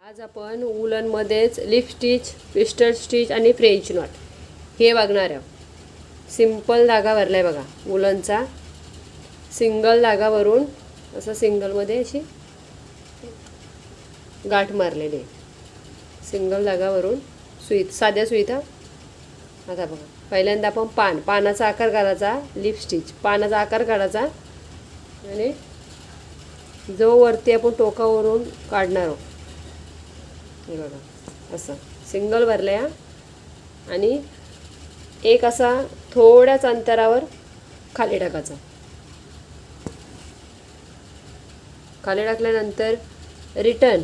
आज आपण वूलनमध्येच lip stitch, pistol stitch आणि फ्रेंच नॉट हे बघणार आहोत. सिंपल धागा भरलाय बघा वूलनचा. सिंगल धागावरून असं सिंगलमध्ये अशी गाठ मारलेली आहे. सिंगल धागावरून सुईत, साध्या सुईत. आता बघा, पहिल्यांदा आपण पानाचा आकार काढायचा. लिप स्टिच पानाचा आकार काढायचा आणि जो वरती आपण टोकावरून काढणार आहोत हे बघा असं सिंगल भरल्या आणि एक असा थोड्याच अंतरावर खाली टाकायचा. खाली टाकल्यानंतर रिटर्न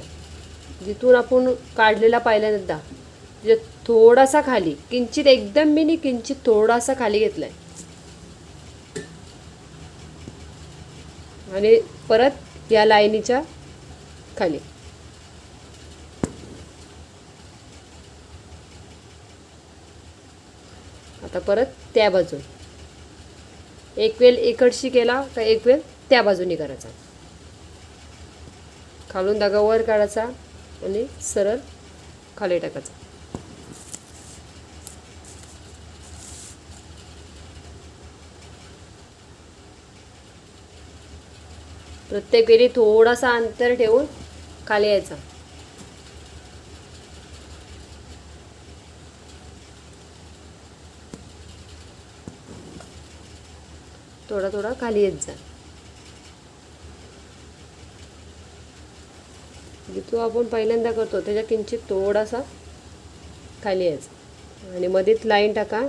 जिथून आपण काढलेला पहिल्यांदा म्हणजे थोडासा खाली, किंचित, एकदम मिनी किंचित थोडासा खाली घेतलाय आणि परत या लाईनीच्या खाली. आता परत त्या बाजून एक वेळ इकडशी केला का एक वेळ त्या बाजूने करायचा. खालून धागा वर काढायचा आणि सरळ खाली टाकायचा. प्रत्येक वेळी थोडासा अंतर ठेवून खाली यायचा. थोडा थोडा खाली येत जा. जिथून आपण पहिल्यांदा करतो त्याच्या किंचित थोडासा खाली यायचा आणि मध्येच लाईन टाका,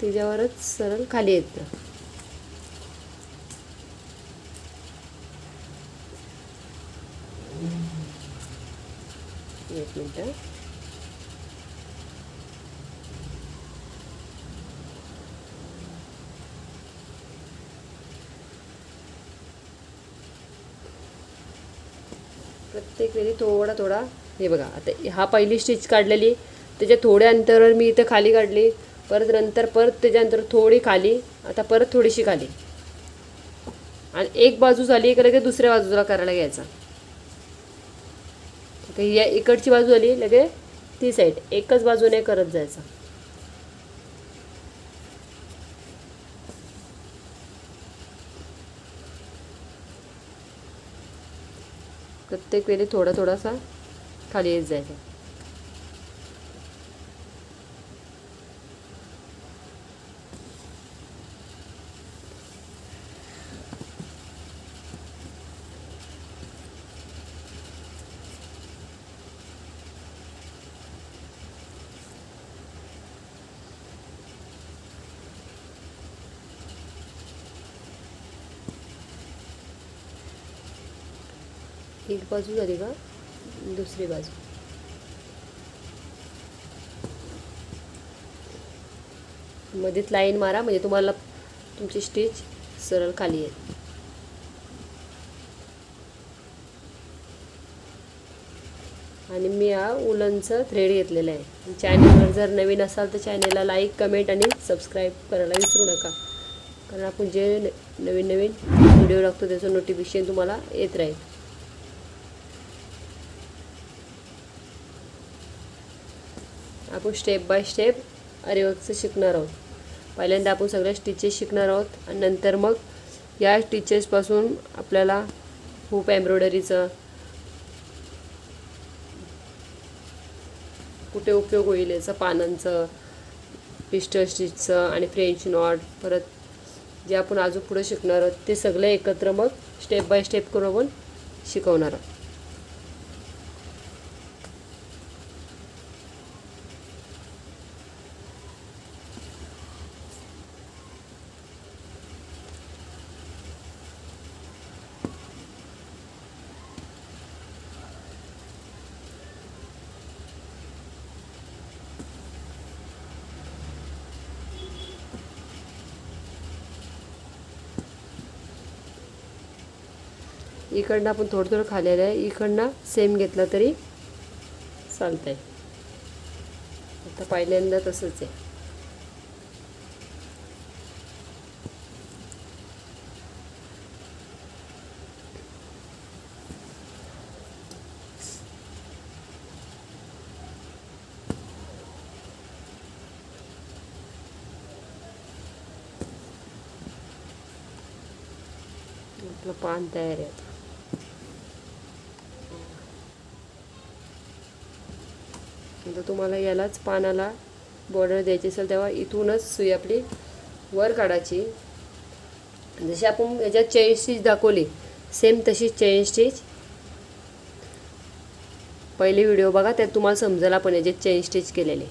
त्याच्यावरच सरळ खाली येत जा. एक मिनिट. प्रत्येक वेळी थोडा थोडा. हे बघा, आता हा पहिली स्टिच काढलेली, त्याच्या थोड्या अंतरावर मी इथं खाली काढली, परत नंतर परत त्याच्यानंतर थोडी खाली, आता परत थोडीशी खाली आणि एक बाजू झाली की लगेच दुसऱ्या बाजूला करायला घ्यायचा. या इकडची बाजू झाली लगेच ती साईड एकच बाजूने करत जायचा. प्रत्येक वेळी थोडा थोडासा खाली येत जायचा. एक बाजू झाली का दुसरी बाजू. मध्येच लाईन मारा म्हणजे तुम्हाला तुमची स्टिच सरळ खाली येईल. आणि मी हा वूलनचं थ्रेड घेतलेलं आहे. चॅनलवर जर नवीन असाल तर चॅनलला लाईक, कमेंट आणि सबस्क्राईब करायला विसरू नका, कारण आपण जे नवीन नवीन व्हिडिओ टाकतो त्याचं नोटिफिकेशन तुम्हाला येत राहील. आपण स्टेप बाय स्टेप आरीवर्कचं शिकणार आहोत. पहिल्यांदा आपण सगळ्या स्टिचेस शिकणार आहोत आणि नंतर मग या स्टिचेसपासून आपल्याला खूप एम्ब्रॉयडरीचं कुठे उपयोग होईल याचं, पानांचं, पिस्टल स्टिचचं आणि फ्रेंच नॉट, परत जे आपण अजून पुढे शिकणार आहोत ते सगळं एकत्र मग स्टेप बाय स्टेप करून आपण शिकवणार आहोत. इकडनं आपण थोडं थोडं खाली आलं आहे, इकडनं सेम घेतला तरी चालतं आहे. आता पहिल्यांदा तसंच आहे. आपलं पान तयार आहे आता. आता तुम्हाला यालाच पानाला बॉर्डर द्यायची असेल तेव्हा इथूनच सुई आपली वर काढायची. जशी आपण याच्यात चेन स्टिच दाखवली सेम तशीच चेन स्टिच पहिली व्हिडिओ बघा, त्यात तुम्हाला समजेल आपण याच्यात चेन स्टिच केलेले.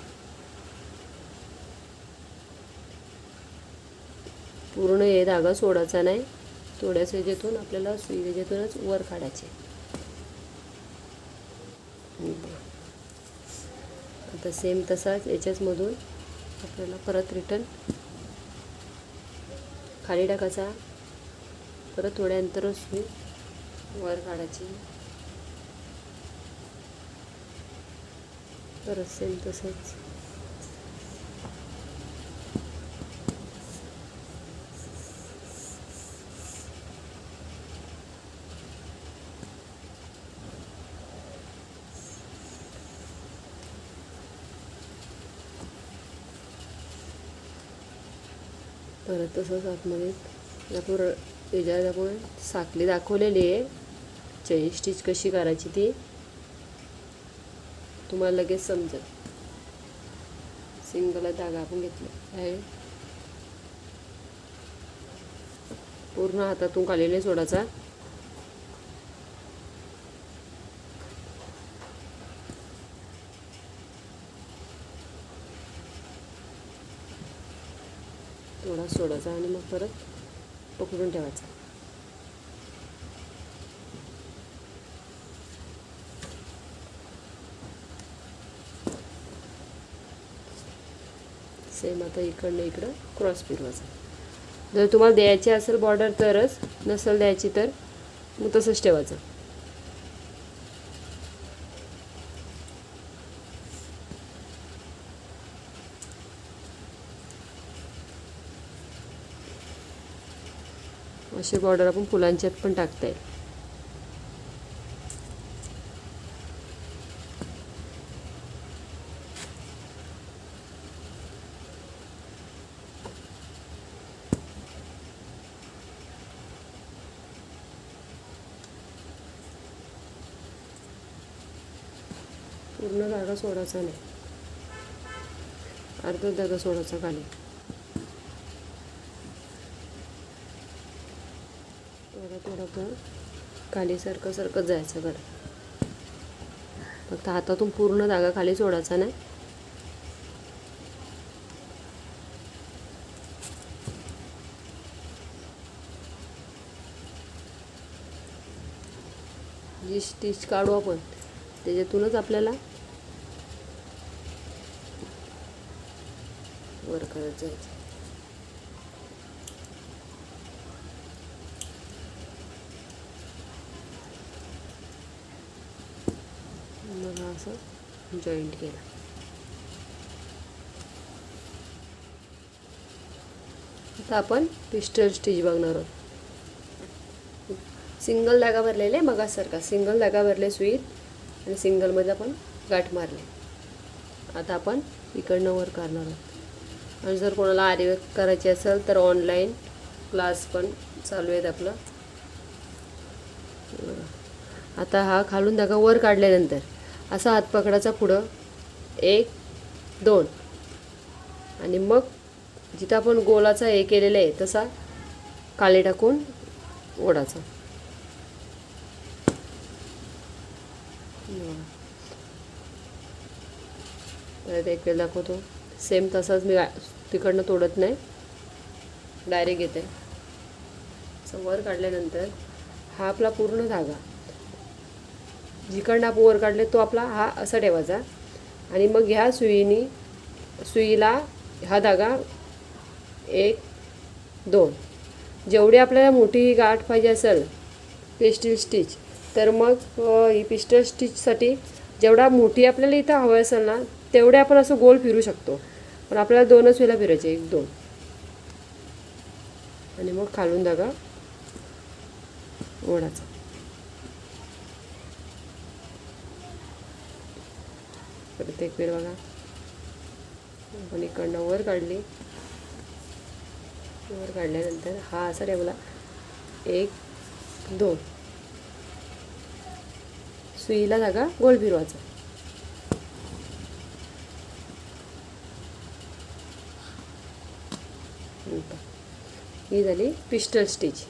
पूर्ण हे धागा सोडायचा नाही, थोड्याच याच्यातून आपल्याला सुई याच्यातूनच वर काढायचे. आता सेम तसाच याच्याचमधून आपल्याला परत रिटर्न खाली टाकायचा, परत थोड्या अंतरावर सुई वर काढायची, परत सेम तसंच. परत तसंच आतमध्ये आपण याच्यात आपण साखळी दाखवलेली आहे, चेन स्टिच कशी करायची ती तुम्हाला लगेच समजेल. सिंगल धागा आपण घेतला आहे, पूर्ण हातातून खाली नाही सोडायचा. थोडा सोडायचा आणि मग परत पकडून ठेवायचा. सेम आता इकडनं इकडं क्रॉस फिरवायचा. जर तुम्हाला द्यायची असेल बॉर्डर तरच, नसेल द्यायची तर मग तसंच ठेवायचं. असे बॉर्डर आपण फुलांच्यात पण टाकता येईल. पूर्ण धागा सोडायचा नाही, अर्धा धागा सोडायचा खाली. थोडं खाली सरकत जायचं कडे. फक्त हातातून पूर्ण धागा खाली सोडायचा नाही. जी स्टिच काढू आपण त्याच्यातूनच आपल्याला वर करत जायचं. मग असं जॉईंट केला. आता आपण पिस्टल स्टिच बघणार आहोत. सिंगल धागा भरलेले मगासारखा सिंगल धागा भरले सुईत आणि सिंगलमध्ये आपण गाठ मारले. आता आपण इकडनं वर करणार आहोत. आणि जर कोणाला आरी वर्क करायची असेल तर ऑनलाईन क्लास पण चालू आहेत आपलं. आता हा खालून धागा वर काढल्यानंतर असा हात पकडायचा पुढं 1 2 आणि मग जिथं आपण गोलाचा हे केलेला आहे तसा खाली टाकून ओढायचा. परत एक वेळ दाखवतो. सेम तसाच मी तिकडनं तोडत नाही, डायरेक्ट घेते. असं वर काढल्यानंतर हा आपला पूर्ण धागा जिकडनं आपण वर काढले तो आपला हा असा ठेवायचा आणि मग ह्या सुईला हा धागा 1 2 जेवढी आपल्याला मोठी गाठ पाहिजे असेल पिस्टल स्टिच तर मग ही पिस्टल स्टिचसाठी जेवढा मोठी आपल्याला इथं हवं असेल ना तेवढे आपण असं गोल फिरू शकतो. पण आपल्याला 2च वेळेला फिरायचे 1 2 आणि मग खालून धागा ओढायचा. परत एक वेळ बघा आपण इकडनं वर काढली. वर काढल्यानंतर हा असा ठेवला 1 2. सुईला धागा गोल फिरवायचा. ही झाली पिस्टल स्टिच.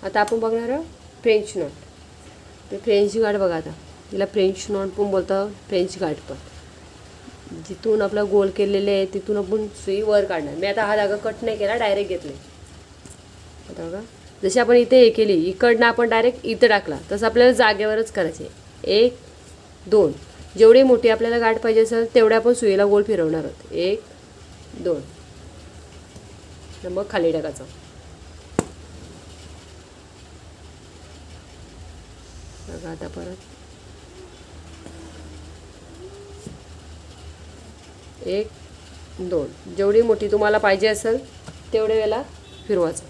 आता आपण बघणार आहोत फ्रेंच नॉट. ते फ्रेंच गाठ बघा. आता हिला फ्रेंच नॉट पण बोलतात, फ्रेंच गाठ पण. जिथून आपला गोल केलेले आहे तिथून आपण सुई वर काढणार. मी आता हा धागा कट नाही केला, डायरेक्ट घेतले. आता बघा, जशी आपण इथे हे केली, इकडनं आपण डायरेक्ट इथं टाकला, तसं आपल्याला जागेवरच करायचे. 1 2 जेवढी मोठी आपल्याला गाठ पाहिजे असेल तेवढ्या आपण सुईला गोल फिरवणार आहोत. 1 2 मग खाली टाकायचं. बघा आता परत 1 2 जेवढी मोठी तुम्हाला पाहिजे असेल तेवढे वेळेला फिरवायचं.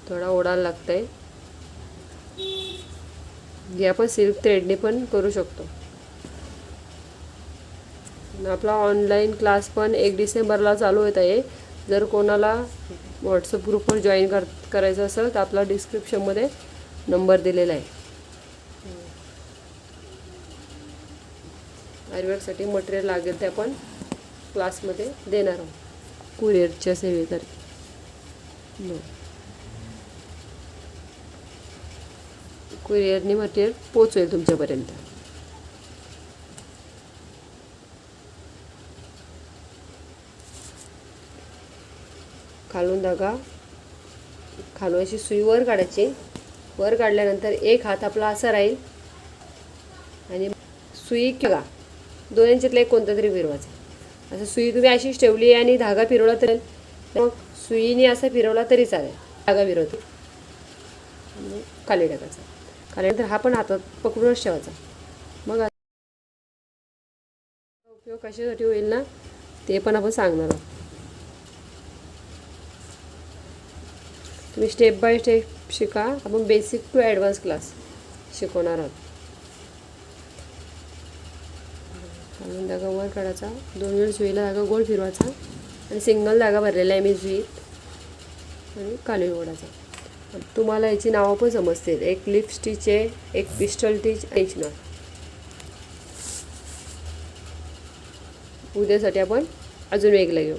थोडा ओढायला लागतंय. हे आपण सिल्क थ्रेडने पण करू शकतो. आपला ऑनलाईन क्लास पण 1 डिसेंबरला चालू होत आहे. जर कोणाला व्हॉट्सअप ग्रुपवर जॉईन करायचं असेल तर आपला डिस्क्रिप्शनमध्ये नंबर दिलेला आहे. आरीवर्कसाठी मटेरियल लागेल ते आपण क्लासमध्ये देणार आहोत कुरिअरच्या सेवेतर्फे. कुरिअरने मटेरियल पोचवेल तुमच्यापर्यंत. खालून धागा खालून अशी सुई वर काढायची. वर काढल्यानंतर एक हात आपला असा राहील आणि सुई किंवा 2 इंचातला एक कोणता तरी फिरवायचा. असं सुई तुम्ही अशीच ठेवली आणि धागा फिरवला तर मग सुईने असा फिरवला तरी चालेल. धागा फिरवतो आणि खाली टाकायचा. खाल्यानंतर हा पण हातात पकडूनच ठेवायचा. मग उपयोग कशासाठी होईल ना ते पण आपण सांगणार आहोत. तुम्ही स्टेप बाय स्टेप शिका. आपण बेसिक टू ॲडव्हान्स क्लास शिकवणार आहोत. खालून धागा वर काढायचा. 2 वेळ सुईला धागा गोल फिरवायचा आणि सिंगल धागा भरलेला आहे मी सुईत आणि खाली ओढायचा. तुम्हाला याची नावं पण समजतील. एक लिप स्टिच आहे, एक पिस्टल स्टिच, फ्रेंच नॉट. उद्यासाठी आपण अजून वेगळं घेऊ.